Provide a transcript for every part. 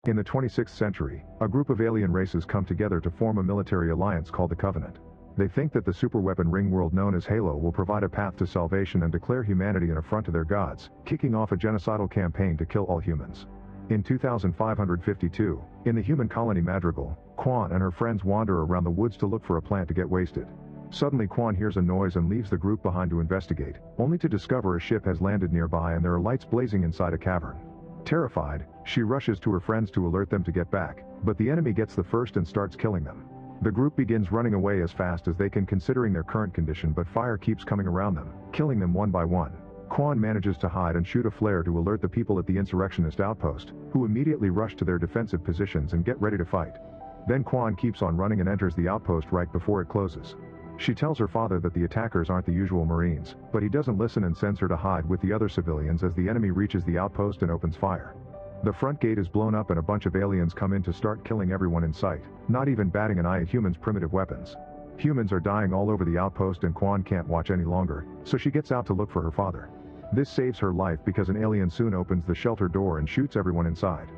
In the 26th century, a group of alien races come together to form a military alliance called the Covenant. They think that the superweapon ring world known as Halo will provide a path to salvation and declare humanity an affront to their gods, kicking off a genocidal campaign to kill all humans. In 2552, in the human colony Madrigal, Quan and her friends wander around the woods to look for a plant to get wasted. Suddenly Quan hears a noise and leaves the group behind to investigate, only to discover a ship has landed nearby and there are lights blazing inside a cavern. Terrified, she rushes to her friends to alert them to get back, but the enemy gets the first and starts killing them. The group begins running away as fast as they can considering their current condition, but fire keeps coming around them, killing them one by one. Quan manages to hide and shoot a flare to alert the people at the insurrectionist outpost, who immediately rush to their defensive positions and get ready to fight. Then Quan keeps on running and enters the outpost right before it closes. She tells her father that the attackers aren't the usual Marines, but he doesn't listen and sends her to hide with the other civilians as the enemy reaches the outpost and opens fire. The front gate is blown up and a bunch of aliens come in to start killing everyone in sight, not even batting an eye at humans' primitive weapons. Humans are dying all over the outpost and Quan can't watch any longer, so she gets out to look for her father. This saves her life because an alien soon opens the shelter door and shoots everyone inside.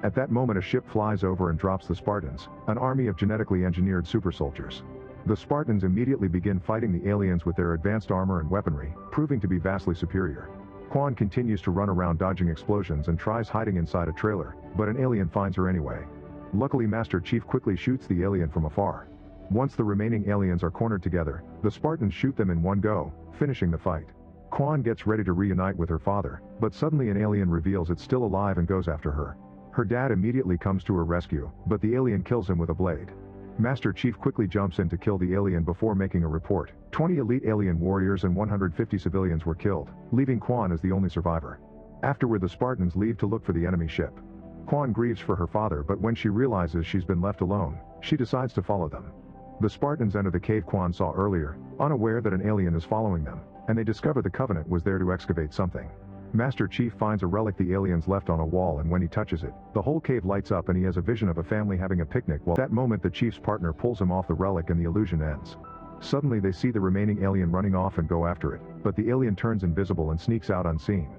At that moment a ship flies over and drops the Spartans, an army of genetically engineered super soldiers. The Spartans immediately begin fighting the aliens with their advanced armor and weaponry, proving to be vastly superior. Quan continues to run around dodging explosions and tries hiding inside a trailer, but an alien finds her anyway. Luckily Master Chief quickly shoots the alien from afar. Once the remaining aliens are cornered together, the Spartans shoot them in one go, finishing the fight. Quan gets ready to reunite with her father, but suddenly an alien reveals it's still alive and goes after her. Her dad immediately comes to her rescue, but the alien kills him with a blade. Master Chief quickly jumps in to kill the alien before making a report. 20 elite alien warriors and 150 civilians were killed, leaving Quan as the only survivor. Afterward the Spartans leave to look for the enemy ship. Quan grieves for her father, but when she realizes she's been left alone, she decides to follow them. The Spartans enter the cave Quan saw earlier, unaware that an alien is following them, and they discover the Covenant was there to excavate something. Master Chief finds a relic the aliens left on a wall, and when he touches it, the whole cave lights up and he has a vision of a family having a picnic. While at that moment the Chief's partner pulls him off the relic and the illusion ends. Suddenly they see the remaining alien running off and go after it, but the alien turns invisible and sneaks out unseen.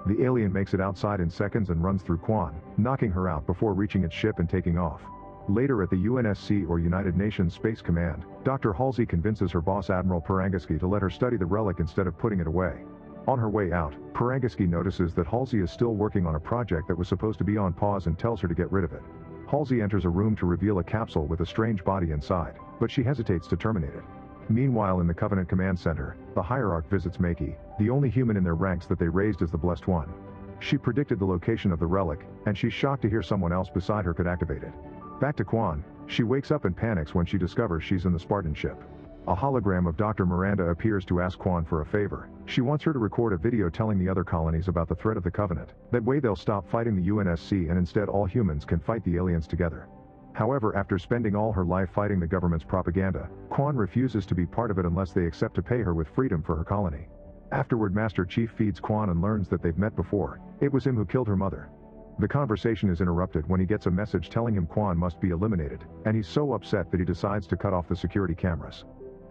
The alien makes it outside in seconds and runs through Quan, knocking her out before reaching its ship and taking off. Later at the UNSC or United Nations Space Command, Dr. Halsey convinces her boss Admiral Parangaski to let her study the relic instead of putting it away. On her way out, Parangaski notices that Halsey is still working on a project that was supposed to be on pause and tells her to get rid of it. Halsey enters a room to reveal a capsule with a strange body inside, but she hesitates to terminate it. Meanwhile in the Covenant Command Center, the Hierarch visits Maki, the only human in their ranks that they raised as the Blessed One. She predicted the location of the relic, and she's shocked to hear someone else beside her could activate it. Back to Quan, she wakes up and panics when she discovers she's in the Spartan ship. A hologram of Dr. Miranda appears to ask Quan for a favor. She wants her to record a video telling the other colonies about the threat of the Covenant. That way they'll stop fighting the UNSC and instead all humans can fight the aliens together. However, after spending all her life fighting the government's propaganda, Quan refuses to be part of it unless they accept to pay her with freedom for her colony. Afterward Master Chief feeds Quan and learns that they've met before. It was him who killed her mother. The conversation is interrupted when he gets a message telling him Quan must be eliminated, and he's so upset that he decides to cut off the security cameras.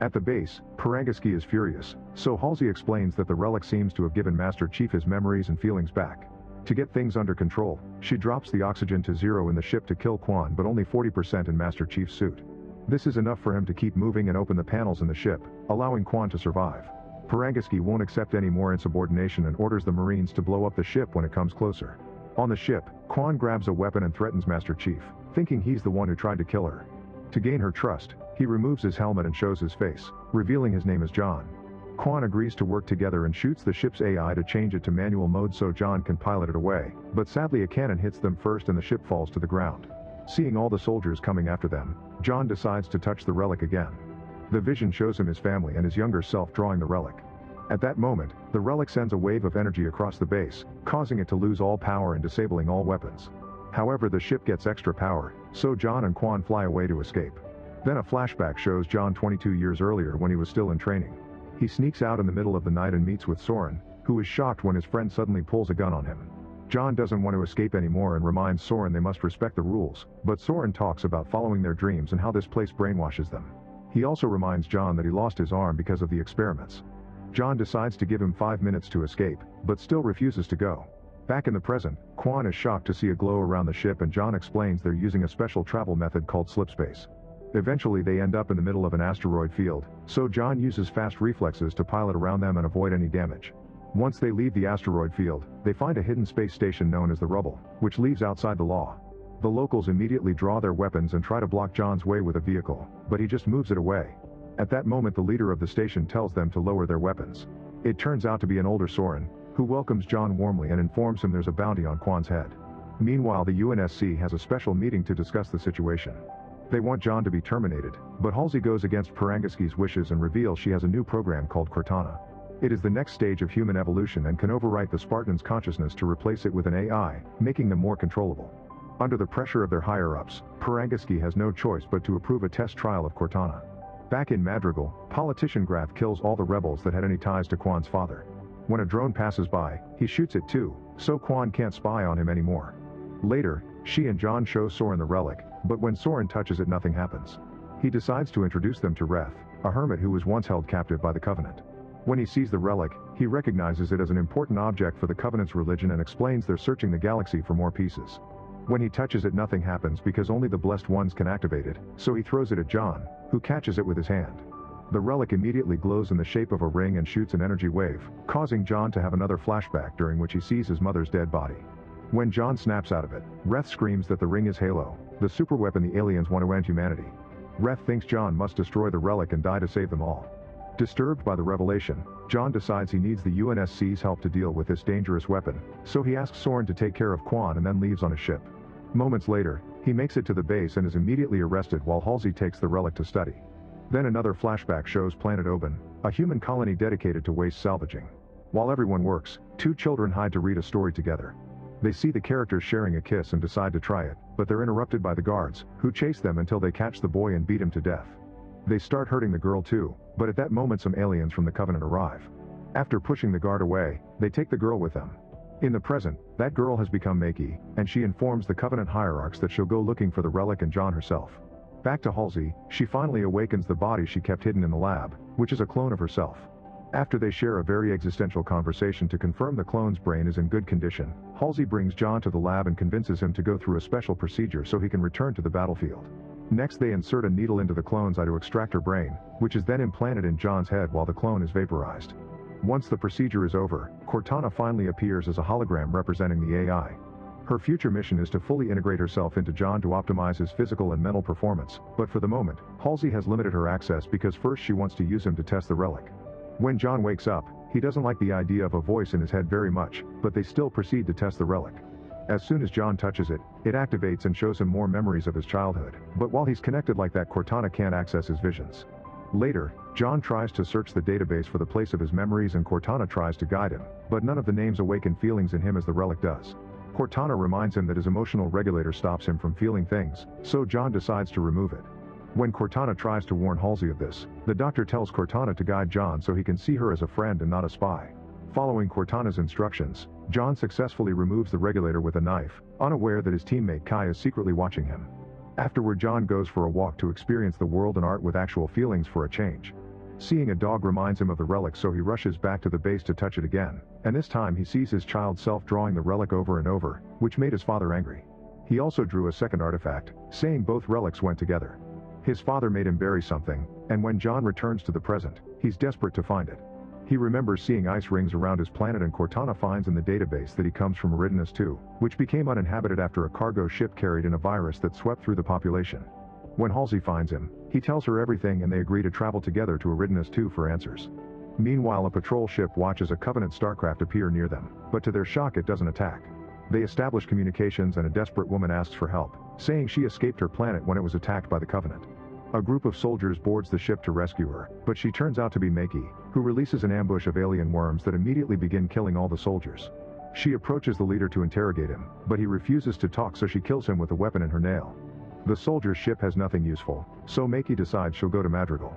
At the base, Parangaski is furious, so Halsey explains that the relic seems to have given Master Chief his memories and feelings back. To get things under control, she drops the oxygen to zero in the ship to kill Quan, but only 40% in Master Chief's suit. This is enough for him to keep moving and open the panels in the ship, allowing Quan to survive. Parangaski won't accept any more insubordination and orders the Marines to blow up the ship when it comes closer. On the ship, Quan grabs a weapon and threatens Master Chief, thinking he's the one who tried to kill her. To gain her trust, he removes his helmet and shows his face, revealing his name is John. Quan agrees to work together and shoots the ship's AI to change it to manual mode so John can pilot it away, but sadly a cannon hits them first and the ship falls to the ground. Seeing all the soldiers coming after them, John decides to touch the relic again. The vision shows him his family and his younger self drawing the relic. At that moment, the relic sends a wave of energy across the base, causing it to lose all power and disabling all weapons. However, the ship gets extra power, so John and Quan fly away to escape. Then a flashback shows John 22 years earlier when he was still in training. He sneaks out in the middle of the night and meets with Soren, who is shocked when his friend suddenly pulls a gun on him. John doesn't want to escape anymore and reminds Soren they must respect the rules, but Soren talks about following their dreams and how this place brainwashes them. He also reminds John that he lost his arm because of the experiments. John decides to give him 5 minutes to escape, but still refuses to go. Back in the present, Quan is shocked to see a glow around the ship and John explains they're using a special travel method called slipspace. Eventually they end up in the middle of an asteroid field, so John uses fast reflexes to pilot around them and avoid any damage. Once they leave the asteroid field, they find a hidden space station known as the Rubble, which leaves outside the law. The locals immediately draw their weapons and try to block John's way with a vehicle, but he just moves it away. At that moment the leader of the station tells them to lower their weapons. It turns out to be an older Soren, who welcomes John warmly and informs him there's a bounty on Quan's head. Meanwhile the UNSC has a special meeting to discuss the situation. They want John to be terminated, but Halsey goes against Parangaski's wishes and reveals she has a new program called Cortana. It is the next stage of human evolution and can overwrite the Spartans' consciousness to replace it with an AI, making them more controllable. Under the pressure of their higher-ups, Parangaski has no choice but to approve a test trial of Cortana. Back in Madrigal, politician Grath kills all the rebels that had any ties to Quan's father. When a drone passes by, he shoots it too, so Quan can't spy on him anymore. Later, she and John show Soren the relic, but when Soren touches it nothing happens. He decides to introduce them to Reth, a hermit who was once held captive by the Covenant. When he sees the relic, he recognizes it as an important object for the Covenant's religion and explains they're searching the galaxy for more pieces. When he touches it nothing happens because only the blessed ones can activate it, so he throws it at John, who catches it with his hand. The relic immediately glows in the shape of a ring and shoots an energy wave, causing John to have another flashback during which he sees his mother's dead body. When John snaps out of it, Reth screams that the ring is Halo, the superweapon the aliens want to end humanity. Reth thinks John must destroy the relic and die to save them all. Disturbed by the revelation, John decides he needs the UNSC's help to deal with this dangerous weapon, so he asks Soren to take care of Quan and then leaves on a ship. Moments later, he makes it to the base and is immediately arrested while Halsey takes the relic to study. Then another flashback shows Planet Oban, a human colony dedicated to waste salvaging. While everyone works, two children hide to read a story together. They see the characters sharing a kiss and decide to try it, but they're interrupted by the guards, who chase them until they catch the boy and beat him to death. They start hurting the girl too, but at that moment some aliens from the Covenant arrive. After pushing the guard away, they take the girl with them. In the present, that girl has become Maki, and she informs the Covenant hierarchs that she'll go looking for the relic and John herself. Back to Halsey, she finally awakens the body she kept hidden in the lab, which is a clone of herself. After they share a very existential conversation to confirm the clone's brain is in good condition, Halsey brings John to the lab and convinces him to go through a special procedure so he can return to the battlefield. Next they insert a needle into the clone's eye to extract her brain, which is then implanted in John's head while the clone is vaporized. Once the procedure is over, Cortana finally appears as a hologram representing the AI. Her future mission is to fully integrate herself into John to optimize his physical and mental performance, but for the moment, Halsey has limited her access because first she wants to use him to test the relic. When John wakes up, he doesn't like the idea of a voice in his head very much, but they still proceed to test the relic. As soon as John touches it, it activates and shows him more memories of his childhood, but while he's connected like that, Cortana can't access his visions. Later, John tries to search the database for the place of his memories and Cortana tries to guide him, but none of the names awaken feelings in him as the relic does. Cortana reminds him that his emotional regulator stops him from feeling things, so John decides to remove it. When Cortana tries to warn Halsey of this, the doctor tells Cortana to guide John so he can see her as a friend and not a spy. Following Cortana's instructions, John successfully removes the regulator with a knife, unaware that his teammate Kai is secretly watching him. Afterward John goes for a walk to experience the world and art with actual feelings for a change. Seeing a dog reminds him of the relic so he rushes back to the base to touch it again, and this time he sees his child self drawing the relic over and over, which made his father angry. He also drew a second artifact, saying both relics went together. His father made him bury something, and when John returns to the present, he's desperate to find it. He remembers seeing ice rings around his planet and Cortana finds in the database that he comes from Eridanus II, which became uninhabited after a cargo ship carried in a virus that swept through the population. When Halsey finds him, he tells her everything and they agree to travel together to Eridanus II for answers. Meanwhile a patrol ship watches a Covenant starcraft appear near them, but to their shock it doesn't attack. They establish communications and a desperate woman asks for help, saying she escaped her planet when it was attacked by the Covenant. A group of soldiers boards the ship to rescue her, but she turns out to be Maki, who releases an ambush of alien worms that immediately begin killing all the soldiers. She approaches the leader to interrogate him, but he refuses to talk so she kills him with a weapon in her nail. The soldier's ship has nothing useful, so Maki decides she'll go to Madrigal.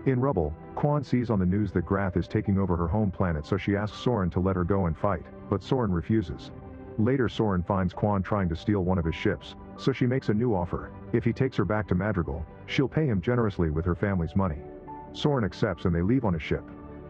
In Rubble, Quan sees on the news that Grath is taking over her home planet so she asks Soren to let her go and fight, but Soren refuses. Later Soren finds Quan trying to steal one of his ships, so she makes a new offer. If he takes her back to Madrigal, she'll pay him generously with her family's money. Soren accepts and they leave on a ship.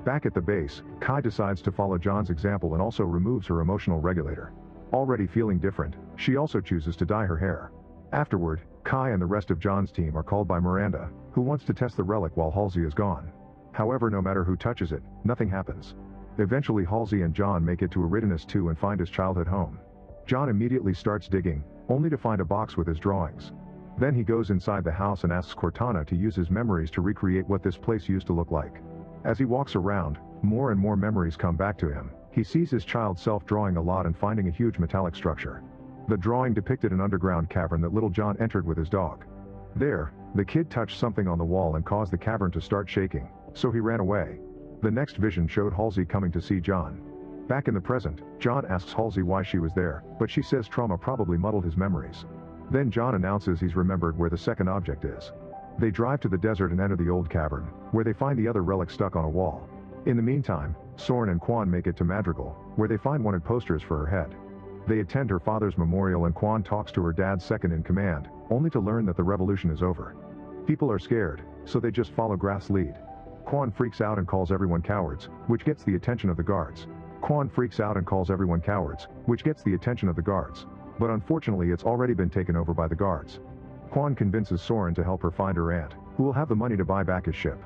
Back at the base, Kai decides to follow John's example and also removes her emotional regulator. Already feeling different, she also chooses to dye her hair. Afterward, Kai and the rest of John's team are called by Miranda, who wants to test the relic while Halsey is gone. However, no matter who touches it, nothing happens. Eventually Halsey and John make it to Eridanus 2 and find his childhood home. John immediately starts digging, only to find a box with his drawings. Then he goes inside the house and asks Cortana to use his memories to recreate what this place used to look like. As he walks around, more and more memories come back to him. He sees his child self drawing a lot and finding a huge metallic structure. The drawing depicted an underground cavern that little John entered with his dog. There, the kid touched something on the wall and caused the cavern to start shaking, so he ran away. The next vision showed Halsey coming to see John. Back in the present, John asks Halsey why she was there, but she says trauma probably muddled his memories. Then John announces he's remembered where the second object is. They drive to the desert and enter the old cavern, where they find the other relic stuck on a wall. In the meantime, Soren and Quan make it to Madrigal, where they find wanted posters for her head. They attend her father's memorial and Quan talks to her dad's second in command, only to learn that the revolution is over. People are scared, so they just follow Graf's lead. Quan freaks out and calls everyone cowards, which gets the attention of the guards. But unfortunately it's already been taken over by the guards. Quan convinces Soren to help her find her aunt, who will have the money to buy back his ship.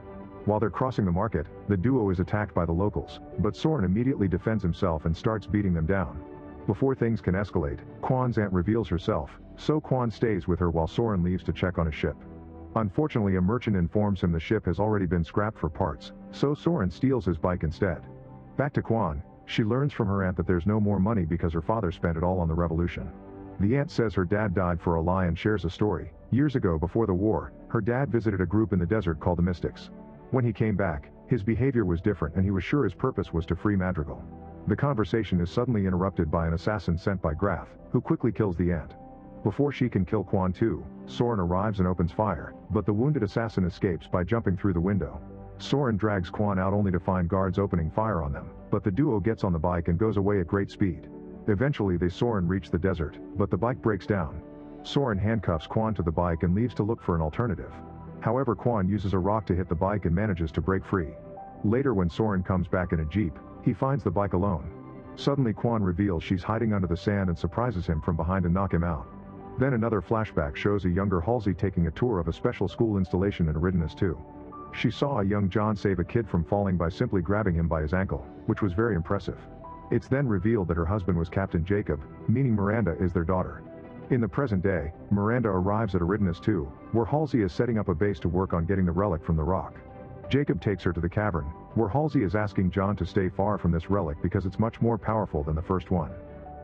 While they're crossing the market, the duo is attacked by the locals, but Soren immediately defends himself and starts beating them down. Before things can escalate, Quan's aunt reveals herself, so Quan stays with her while Soren leaves to check on his ship. Unfortunately, a merchant informs him the ship has already been scrapped for parts, so Soren steals his bike instead. Back to Quan, she learns from her aunt that there's no more money because her father spent it all on the revolution. The aunt says her dad died for a lie and shares a story. Years ago, before the war, her dad visited a group in the desert called the Mystics. When he came back, his behavior was different and he was sure his purpose was to free Madrigal. The conversation is suddenly interrupted by an assassin sent by Graf, who quickly kills the aunt. Before she can kill Quan too, Soren arrives and opens fire, but the wounded assassin escapes by jumping through the window. Soren drags Quan out only to find guards opening fire on them, but the duo gets on the bike and goes away at great speed. Eventually Soren reach the desert, but the bike breaks down. Soren handcuffs Quan to the bike and leaves to look for an alternative. However, Quan uses a rock to hit the bike and manages to break free. Later, when Soren comes back in a jeep, he finds the bike alone. Suddenly Quan reveals she's hiding under the sand and surprises him from behind to knock him out. Then another flashback shows a younger Halsey taking a tour of a special school installation in Eridanus 2. She saw a young John save a kid from falling by simply grabbing him by his ankle, which was very impressive. It's then revealed that her husband was Captain Jacob, meaning Miranda is their daughter. In the present day, Miranda arrives at Eridanus 2, where Halsey is setting up a base to work on getting the relic from the rock. Jacob takes her to the cavern, where Halsey is asking John to stay far from this relic because it's much more powerful than the first one.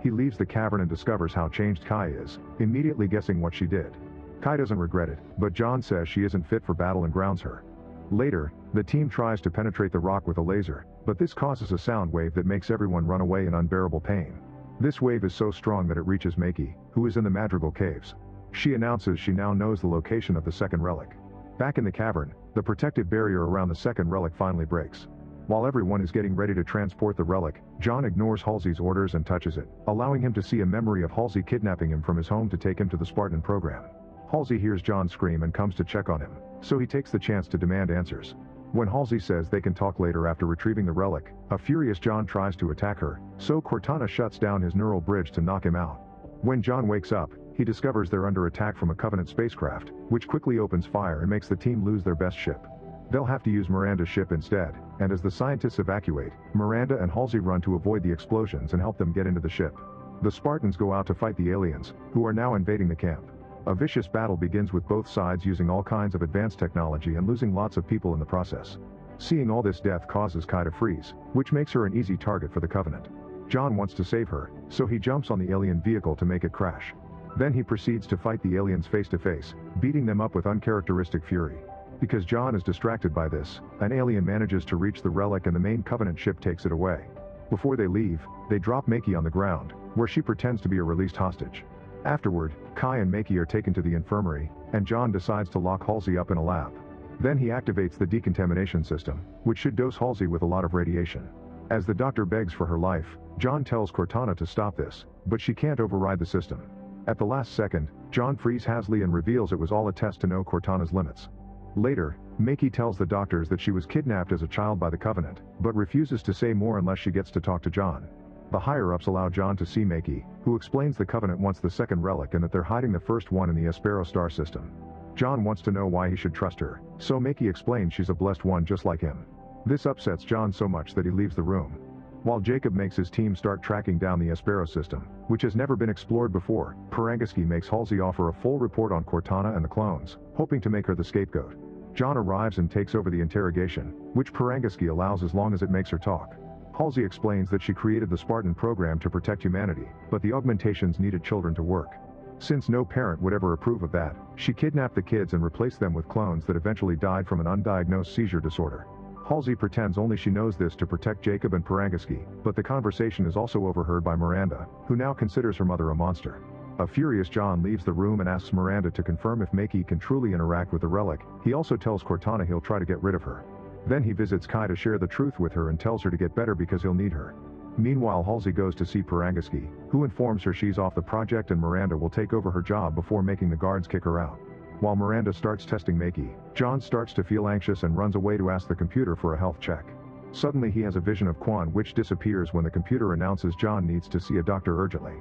He leaves the cavern and discovers how changed Kai is, immediately guessing what she did. Kai doesn't regret it, but John says she isn't fit for battle and grounds her. Later, the team tries to penetrate the rock with a laser, but this causes a sound wave that makes everyone run away in unbearable pain. This wave is so strong that it reaches Maki, who is in the Madrigal caves. She announces she now knows the location of the second relic. Back in the cavern, the protective barrier around the second relic finally breaks. While everyone is getting ready to transport the relic, John ignores Halsey's orders and touches it, allowing him to see a memory of Halsey kidnapping him from his home to take him to the Spartan program. Halsey hears John scream and comes to check on him, so he takes the chance to demand answers. When Halsey says they can talk later after retrieving the relic, a furious John tries to attack her, so Cortana shuts down his neural bridge to knock him out. When John wakes up, he discovers they're under attack from a Covenant spacecraft, which quickly opens fire and makes the team lose their best ship. They'll have to use Miranda's ship instead, and as the scientists evacuate, Miranda and Halsey run to avoid the explosions and help them get into the ship. The Spartans go out to fight the aliens, who are now invading the camp. A vicious battle begins with both sides using all kinds of advanced technology and losing lots of people in the process. Seeing all this death causes Kai to freeze, which makes her an easy target for the Covenant. John wants to save her, so he jumps on the alien vehicle to make it crash. Then he proceeds to fight the aliens face to face, beating them up with uncharacteristic fury. Because John is distracted by this, an alien manages to reach the relic and the main Covenant ship takes it away. Before they leave, they drop Maki on the ground, where she pretends to be a released hostage. Afterward, Kai and Maki are taken to the infirmary, and John decides to lock Halsey up in a lab. Then he activates the decontamination system, which should dose Halsey with a lot of radiation. As the doctor begs for her life, John tells Cortana to stop this, but she can't override the system. At the last second, John frees Halsey and reveals it was all a test to know Cortana's limits. Later, Maki tells the doctors that she was kidnapped as a child by the Covenant, but refuses to say more unless she gets to talk to John. The higher-ups allow John to see Maki, who explains the Covenant wants the second relic and that they're hiding the first one in the Espero star system. John wants to know why he should trust her, so Maki explains she's a blessed one just like him. This upsets John so much that he leaves the room. While Jacob makes his team start tracking down the Espero system, which has never been explored before, Parangaski makes Halsey offer a full report on Cortana and the clones, hoping to make her the scapegoat. John arrives and takes over the interrogation, which Parangaski allows as long as it makes her talk. Halsey explains that she created the Spartan program to protect humanity, but the augmentations needed children to work. Since no parent would ever approve of that, she kidnapped the kids and replaced them with clones that eventually died from an undiagnosed seizure disorder. Halsey pretends only she knows this to protect Jacob and Parangaski, but the conversation is also overheard by Miranda, who now considers her mother a monster. A furious John leaves the room and asks Miranda to confirm if Maki can truly interact with the relic. He also tells Cortana he'll try to get rid of her. Then he visits Kai to share the truth with her and tells her to get better because he'll need her. Meanwhile, Halsey goes to see Parangaski, who informs her she's off the project and Miranda will take over her job before making the guards kick her out. While Miranda starts testing Maki, John starts to feel anxious and runs away to ask the computer for a health check. Suddenly he has a vision of Quan which disappears when the computer announces John needs to see a doctor urgently.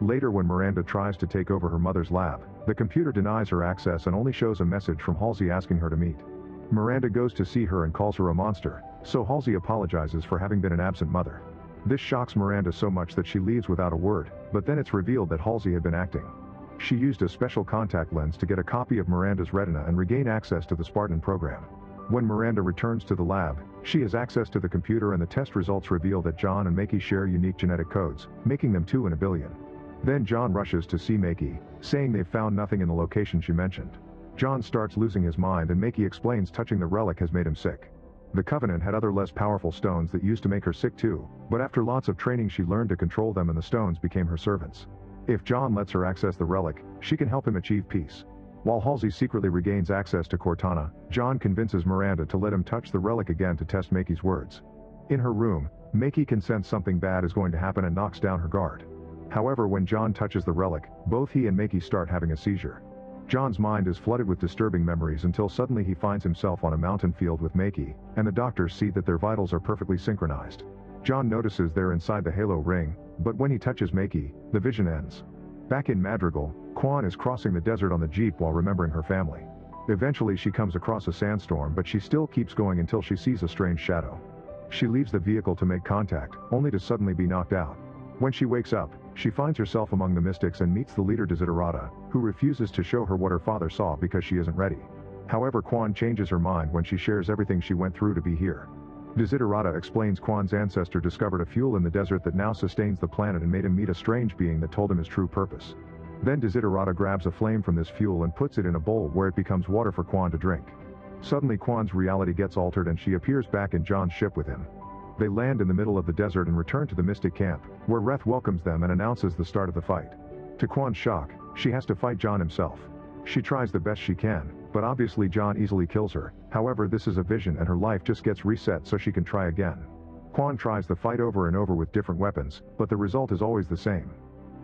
Later, when Miranda tries to take over her mother's lab, the computer denies her access and only shows a message from Halsey asking her to meet. Miranda goes to see her and calls her a monster, so Halsey apologizes for having been an absent mother. This shocks Miranda so much that she leaves without a word, but then it's revealed that Halsey had been acting. She used a special contact lens to get a copy of Miranda's retina and regain access to the Spartan program. When Miranda returns to the lab, she has access to the computer and the test results reveal that John and Maki share unique genetic codes, making them 2 in a billion. Then John rushes to see Maki, saying they've found nothing in the location she mentioned. John starts losing his mind and Maki explains touching the relic has made him sick. The Covenant had other less powerful stones that used to make her sick too, but after lots of training she learned to control them and the stones became her servants. If John lets her access the relic, she can help him achieve peace. While Halsey secretly regains access to Cortana, John convinces Miranda to let him touch the relic again to test Maki's words. In her room, Maki can sense something bad is going to happen and knocks down her guard. However, when John touches the relic, both he and Maki start having a seizure. John's mind is flooded with disturbing memories until suddenly he finds himself on a mountain field with Maki, and the doctors see that their vitals are perfectly synchronized. John notices they're inside the Halo ring, but when he touches Maki, the vision ends. Back in Madrigal, Quan is crossing the desert on the jeep while remembering her family. Eventually she comes across a sandstorm, but she still keeps going until she sees a strange shadow. She leaves the vehicle to make contact, only to suddenly be knocked out. When she wakes up, she finds herself among the mystics and meets the leader Desiderata, who refuses to show her what her father saw because she isn't ready. However, Quan changes her mind when she shares everything she went through to be here. Desiderata explains Quan's ancestor discovered a fuel in the desert that now sustains the planet and made him meet a strange being that told him his true purpose. Then Desiderata grabs a flame from this fuel and puts it in a bowl where it becomes water for Quan to drink. Suddenly Quan's reality gets altered and she appears back in John's ship with him. They land in the middle of the desert and return to the Mystic camp, where Reth welcomes them and announces the start of the fight. To Quan's shock, she has to fight John himself. She tries the best she can, but obviously John easily kills her. However, this is a vision and her life just gets reset so she can try again. Quan tries the fight over and over with different weapons, but the result is always the same.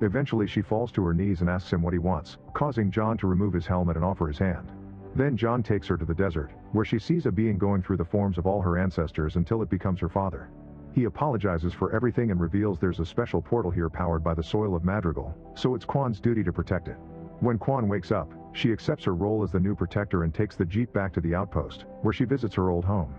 Eventually she falls to her knees and asks him what he wants, causing John to remove his helmet and offer his hand. Then John takes her to the desert, where she sees a being going through the forms of all her ancestors until it becomes her father. He apologizes for everything and reveals there's a special portal here powered by the soil of Madrigal, so it's Quan's duty to protect it. When Quan wakes up, she accepts her role as the new protector and takes the jeep back to the outpost, where she visits her old home.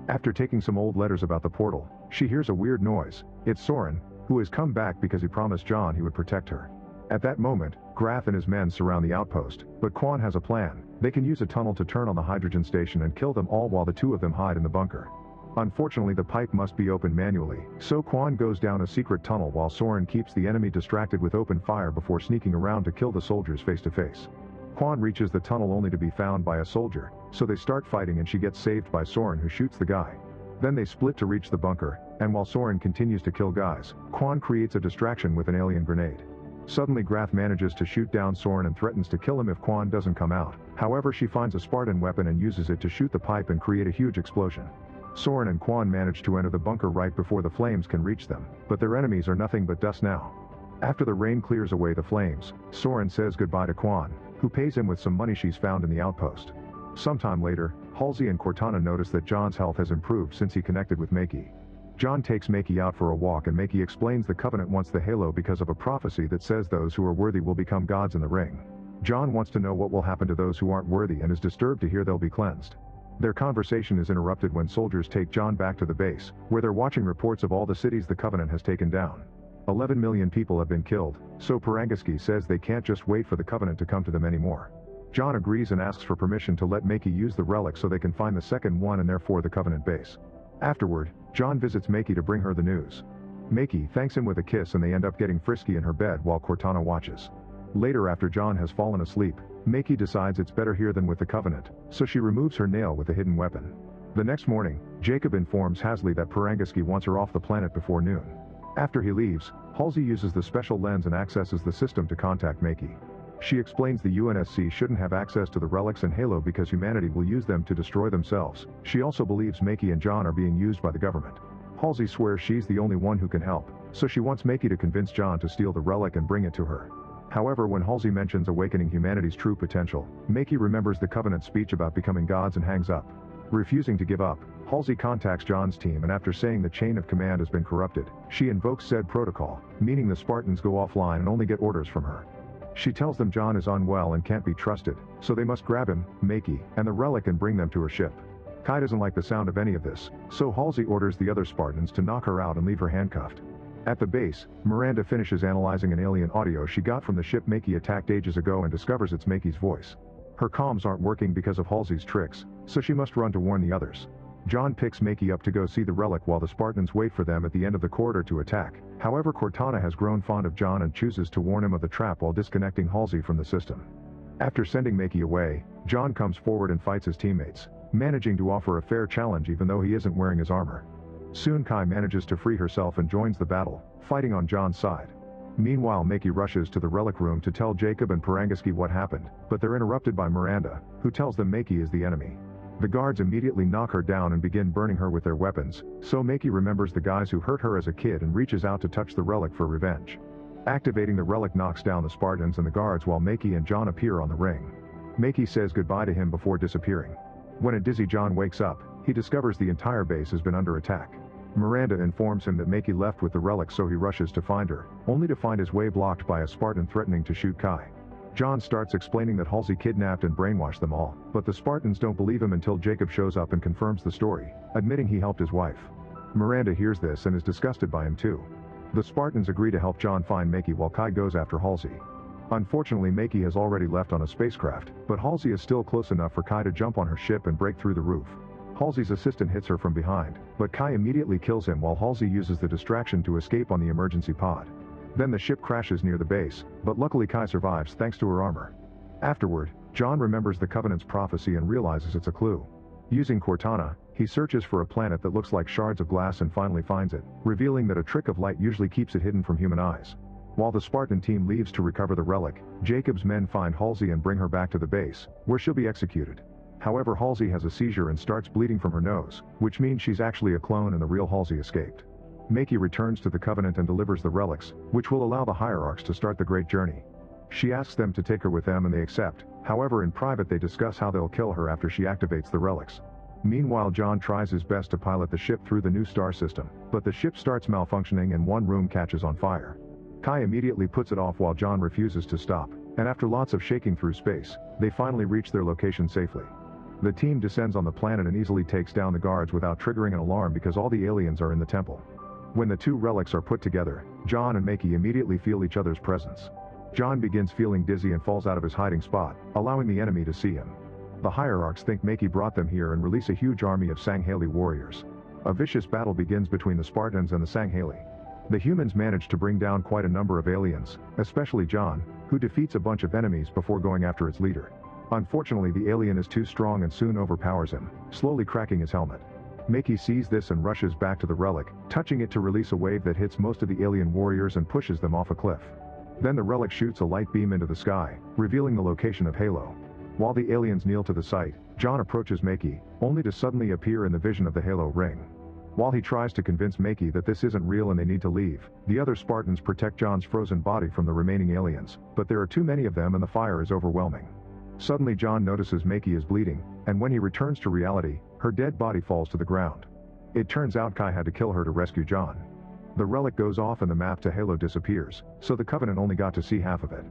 After taking some old letters about the portal, she hears a weird noise. It's Soren, who has come back because he promised John he would protect her. At that moment, Grath and his men surround the outpost, but Quan has a plan. They can use a tunnel to turn on the hydrogen station and kill them all while the two of them hide in the bunker. Unfortunately, the pipe must be opened manually, so Quan goes down a secret tunnel while Soren keeps the enemy distracted with open fire before sneaking around to kill the soldiers face to face. Quan reaches the tunnel only to be found by a soldier, so they start fighting and she gets saved by Soren, who shoots the guy. Then they split to reach the bunker, and while Soren continues to kill guys, Quan creates a distraction with an alien grenade. Suddenly Grath manages to shoot down Soren and threatens to kill him if Quan doesn't come out. However, she finds a Spartan weapon and uses it to shoot the pipe and create a huge explosion. Soren and Quan manage to enter the bunker right before the flames can reach them, but their enemies are nothing but dust now. After the rain clears away the flames, Soren says goodbye to Quan, who pays him with some money she's found in the outpost. Sometime later, Halsey and Cortana notice that John's health has improved since he connected with Makee. John takes Makee out for a walk and Makee explains the Covenant wants the halo because of a prophecy that says those who are worthy will become gods in the ring. John wants to know what will happen to those who aren't worthy and is disturbed to hear they'll be cleansed. Their conversation is interrupted when soldiers take John back to the base, where they're watching reports of all the cities the Covenant has taken down. 11 million people have been killed, so Parangaski says they can't just wait for the Covenant to come to them anymore. John agrees and asks for permission to let Makee use the relic so they can find the second one and therefore the Covenant base. Afterward, John visits Makee to bring her the news. Makee thanks him with a kiss and they end up getting frisky in her bed while Cortana watches. Later, after John has fallen asleep, Makee decides it's better here than with the Covenant, so she removes her nail with a hidden weapon. The next morning, Jacob informs Halsey that Parangaski wants her off the planet before noon. After he leaves, Halsey uses the special lens and accesses the system to contact Makee. She explains the UNSC shouldn't have access to the relics and Halo because humanity will use them to destroy themselves. She also believes Makee and John are being used by the government. Halsey swears she's the only one who can help, so she wants Makee to convince John to steal the relic and bring it to her. However, when Halsey mentions awakening humanity's true potential, Makee remembers the Covenant's speech about becoming gods and hangs up. Refusing to give up, Halsey contacts John's team and after saying the chain of command has been corrupted, she invokes said protocol, meaning the Spartans go offline and only get orders from her. She tells them John is unwell and can't be trusted, so they must grab him, Makee, and the relic and bring them to her ship. Kai doesn't like the sound of any of this, so Halsey orders the other Spartans to knock her out and leave her handcuffed. At the base, Miranda finishes analyzing an alien audio she got from the ship Makee attacked ages ago and discovers it's Makee's voice. Her comms aren't working because of Halsey's tricks, so she must run to warn the others. John picks Makee up to go see the relic while the Spartans wait for them at the end of the corridor to attack. However, Cortana has grown fond of John and chooses to warn him of the trap while disconnecting Halsey from the system. After sending Makee away, John comes forward and fights his teammates, managing to offer a fair challenge even though he isn't wearing his armor. Soon Kai manages to free herself and joins the battle, fighting on John's side. Meanwhile, Makee rushes to the relic room to tell Jacob and Parangaski what happened, but they're interrupted by Miranda, who tells them Makee is the enemy. The guards immediately knock her down and begin burning her with their weapons, so Makee remembers the guys who hurt her as a kid and reaches out to touch the relic for revenge. Activating the relic knocks down the Spartans and the guards while Makee and John appear on the ring. Makee says goodbye to him before disappearing. When a dizzy John wakes up, he discovers the entire base has been under attack. Miranda informs him that Makee left with the relic, so he rushes to find her, only to find his way blocked by a Spartan threatening to shoot Kai. John starts explaining that Halsey kidnapped and brainwashed them all, but the Spartans don't believe him until Jacob shows up and confirms the story, admitting he helped his wife. Miranda hears this and is disgusted by him too. The Spartans agree to help John find Makee while Kai goes after Halsey. Unfortunately, Makee has already left on a spacecraft, but Halsey is still close enough for Kai to jump on her ship and break through the roof. Halsey's assistant hits her from behind, but Kai immediately kills him while Halsey uses the distraction to escape on the emergency pod. Then the ship crashes near the base, but luckily Kai survives thanks to her armor. Afterward, John remembers the Covenant's prophecy and realizes it's a clue. Using Cortana, he searches for a planet that looks like shards of glass and finally finds it, revealing that a trick of light usually keeps it hidden from human eyes. While the Spartan team leaves to recover the relic, Jacob's men find Halsey and bring her back to the base, where she'll be executed. However, Halsey has a seizure and starts bleeding from her nose, which means she's actually a clone and the real Halsey escaped. Makee returns to the Covenant and delivers the relics, which will allow the hierarchs to start the Great Journey. She asks them to take her with them and they accept. However, in private they discuss how they'll kill her after she activates the relics. Meanwhile, John tries his best to pilot the ship through the new star system, but the ship starts malfunctioning and one room catches on fire. Kai immediately puts it off while John refuses to stop, and after lots of shaking through space, they finally reach their location safely. The team descends on the planet and easily takes down the guards without triggering an alarm because all the aliens are in the temple. When the two relics are put together, John and Makee immediately feel each other's presence. John begins feeling dizzy and falls out of his hiding spot, allowing the enemy to see him. The hierarchs think Makee brought them here and release a huge army of Sangheili warriors. A vicious battle begins between the Spartans and the Sangheili. The humans manage to bring down quite a number of aliens, especially John, who defeats a bunch of enemies before going after its leader. Unfortunately, the alien is too strong and soon overpowers him, slowly cracking his helmet. Makee sees this and rushes back to the relic, touching it to release a wave that hits most of the alien warriors and pushes them off a cliff. Then the relic shoots a light beam into the sky, revealing the location of Halo. While the aliens kneel to the site, John approaches Makee, only to suddenly appear in the vision of the Halo ring. While he tries to convince Makee that this isn't real and they need to leave, the other Spartans protect John's frozen body from the remaining aliens, but there are too many of them and the fire is overwhelming. Suddenly John notices Maki is bleeding, and when he returns to reality, her dead body falls to the ground. It turns out Kai had to kill her to rescue John. The relic goes off and the map to Halo disappears, so the Covenant only got to see half of it.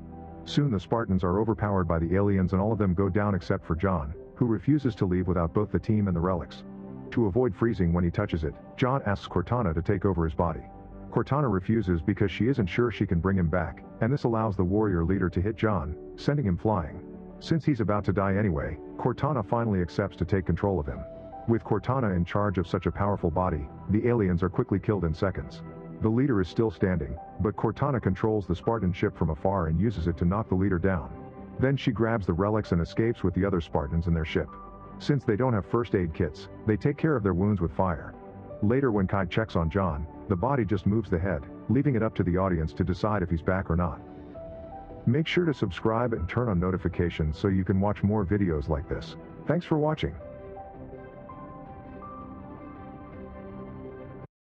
Soon the Spartans are overpowered by the aliens and all of them go down except for John, who refuses to leave without both the team and the relics. To avoid freezing when he touches it, John asks Cortana to take over his body. Cortana refuses because she isn't sure she can bring him back, and this allows the warrior leader to hit John, sending him flying. Since he's about to die anyway, Cortana finally accepts to take control of him. With Cortana in charge of such a powerful body, the aliens are quickly killed in seconds. The leader is still standing, but Cortana controls the Spartan ship from afar and uses it to knock the leader down. Then she grabs the relics and escapes with the other Spartans in their ship. Since they don't have first aid kits, they take care of their wounds with fire. Later when Kai checks on John, the body just moves the head, leaving it up to the audience to decide if he's back or not. Make sure to subscribe and turn on notifications so you can watch more videos like this. Thanks for watching.